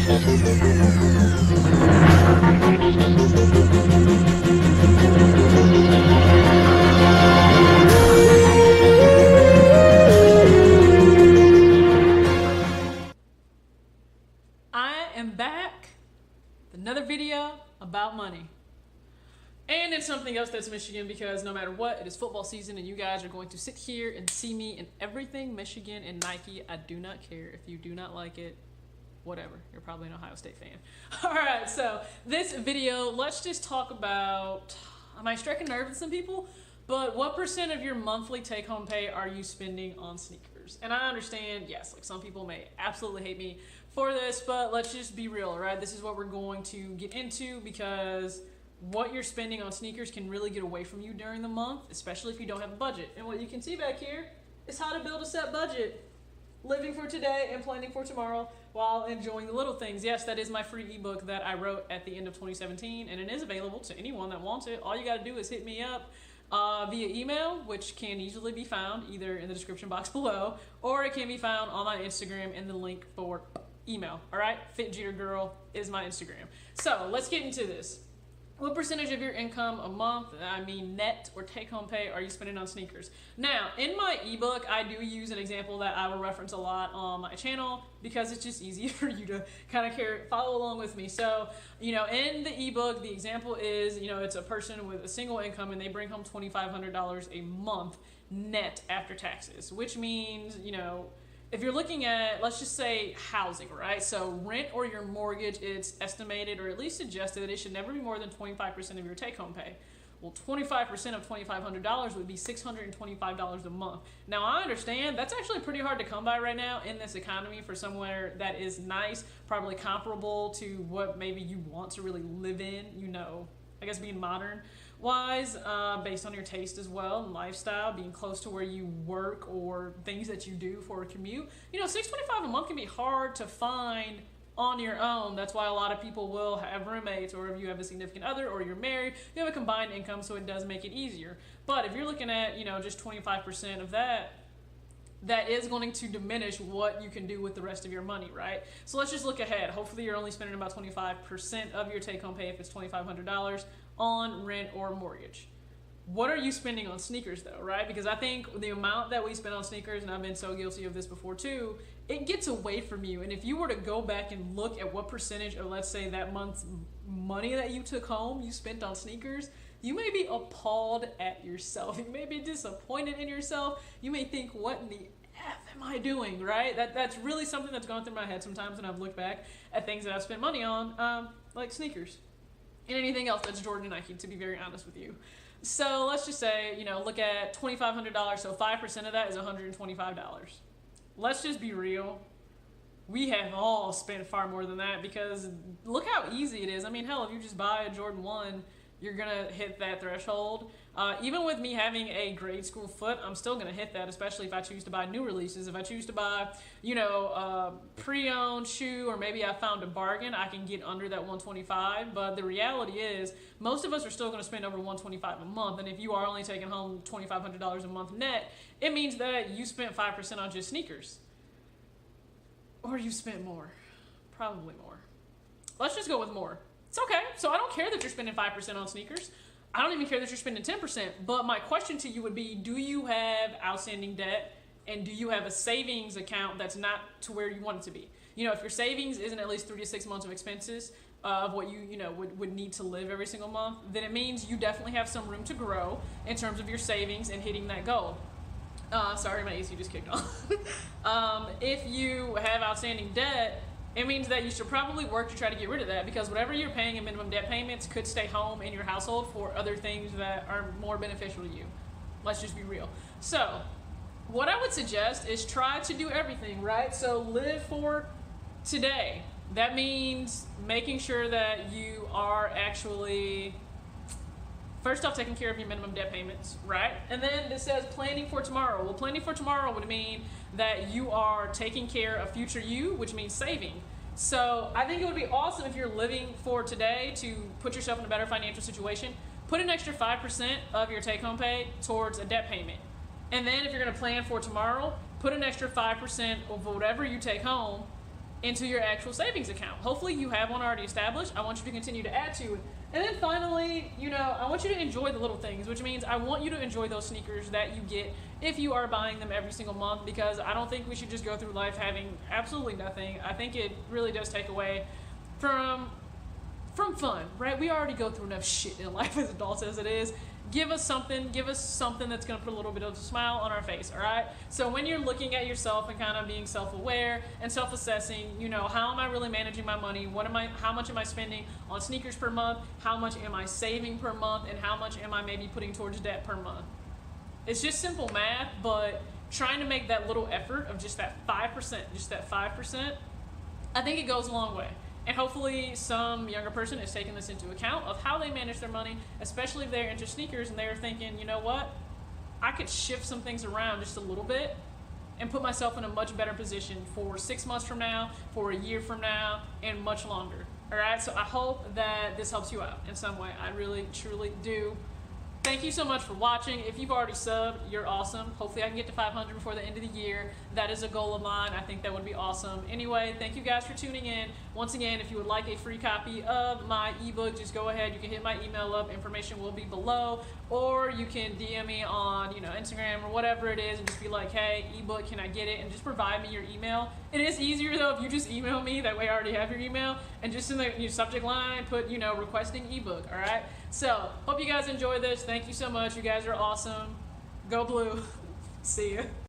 I am back with another video about money. And it's something else that's Michigan, because no matter what, it is football season and you guys are going to sit here and see me in everything Michigan and Nike. I do not care if you do not like it. Whatever, you're probably an Ohio State fan. All right, so this video, let's just talk about, I might strike a nerve with some people, but what percent of your monthly take-home pay are you spending on sneakers? And I understand, yes, like some people may absolutely hate me for this, but let's just be real, right? This is what we're going to get into, because what you're spending on sneakers can really get away from you during the month, especially if you don't have a budget. And what you can see back here is how to build a set budget. Living for today and planning for tomorrow while enjoying the little things. Yes, that is my free ebook that I wrote at the end of 2017, and it is available to anyone that wants it. All you got to do is hit me up via email, which can easily be found either in the description box below, or it can be found on my Instagram in the link for email. All right, Fit Jeter Girl is my Instagram. So let's get into this. What percentage of your income a month, I mean net or take-home pay, are you spending on sneakers? Now, in my ebook, I do use an example that I will reference a lot on my channel because it's just easy for you to kind of follow along with me. So, in the ebook, the example is, it's a person with a single income and they bring home $2,500 a month net after taxes, which means, if you're looking at, let's just say housing, right? So rent or your mortgage, it's estimated or at least suggested that it should never be more than 25% of your take-home pay. Well, 25% of $2,500 would be $625 a month. Now, I understand that's actually pretty hard to come by right now in this economy for somewhere that is nice, probably comparable to what maybe you want to really live in, I guess being modern wise, based on your taste as well and lifestyle, being close to where you work or things that you do for a commute. $625 a month can be hard to find on your own. That's why a lot of people will have roommates, or if you have a significant other or you're married, you have a combined income, so it does make it easier. But if you're looking at, just 25% of that is going to diminish what you can do with the rest of your money, right? So let's just look ahead. Hopefully you're only spending about 25% of your take-home pay if it's $2,500 on rent or mortgage. What are you spending on sneakers though, right? Because I think the amount that we spend on sneakers, and I've been so guilty of this before too, it gets away from you. And if you were to go back and look at what percentage of, let's say, that month's money that you took home you spent on sneakers, you may be appalled at yourself. You may be disappointed in yourself. You may think, what in the F am I doing, right? That's really something that's gone through my head sometimes when I've looked back at things that I've spent money on, like sneakers and anything else that's Jordan and Nike, to be very honest with you. So let's just say, look at $2,500, so 5% of that is $125. Let's just be real. We have all spent far more than that, because look how easy it is. I mean, hell, if you just buy a Jordan 1, you're gonna hit that threshold. Even with me having a grade school foot, I'm still gonna hit that, especially if I choose to buy new releases. If I choose to buy, pre-owned shoe, or maybe I found a bargain, I can get under that 125. But the reality is, most of us are still gonna spend over 125 a month. And if you are only taking home $2,500 a month net, it means that you spent 5% on just sneakers. Or you spent more, probably more. Let's just go with more. It's okay. So I don't care that you're spending 5% on sneakers. I don't even care that you're spending 10%. But my question to you would be, do you have outstanding debt, and do you have a savings account that's not to where you want it to be? If your savings isn't at least 3 to 6 months of expenses of what you would need to live every single month, then it means you definitely have some room to grow in terms of your savings and hitting that goal. Sorry, my AC just kicked on. If you have outstanding debt, it means that you should probably work to try to get rid of that, because whatever you're paying in minimum debt payments could stay home in your household for other things that are more beneficial to you. Let's just be real. So what I would suggest is try to do everything, right? So live for today. That means making sure that you are actually, first off, taking care of your minimum debt payments, right? And then this says planning for tomorrow. Well, planning for tomorrow would mean that you are taking care of future you, which means saving. So I think it would be awesome if you're living for today to put yourself in a better financial situation. Put an extra 5% of your take-home pay towards a debt payment. And then if you're gonna plan for tomorrow, put an extra 5% of whatever you take home into your actual savings account. Hopefully you have one already established. I want you to continue to add to it. And then finally, I want you to enjoy the little things, which means I want you to enjoy those sneakers that you get if you are buying them every single month, because I don't think we should just go through life having absolutely nothing. I think it really does take away from fun, right? We already go through enough shit in life as adults as it is. Give us something that's going to put a little bit of a smile on our face, all right? So when you're looking at yourself and kind of being self-aware and self-assessing, how am I really managing my money? How much am I spending on sneakers per month? How much am I saving per month? And how much am I maybe putting towards debt per month? It's just simple math, but trying to make that little effort of just that 5%, I think it goes a long way. And hopefully some younger person is taking this into account of how they manage their money, especially if they're into sneakers and they're thinking, you know what, I could shift some things around just a little bit and put myself in a much better position for 6 months from now, for a year from now, and much longer. All right, so I hope that this helps you out in some way. I really, truly do. Thank you so much for watching. If you've already subbed, you're awesome. Hopefully I can get to 500 before the end of the year. That is a goal of mine. I think that would be awesome. Anyway, thank you guys for tuning in. Once again, if you would like a free copy of my ebook, just go ahead. You can hit my email up. Information will be below. Or you can DM me on Instagram or whatever it is and just be like, hey, ebook, can I get it? And just provide me your email. It is easier though if you just email me. That way I already have your email. And just in the subject line, put, requesting ebook. All right? So, hope you guys enjoy this. Thank you so much. You guys are awesome. Go Blue. See ya.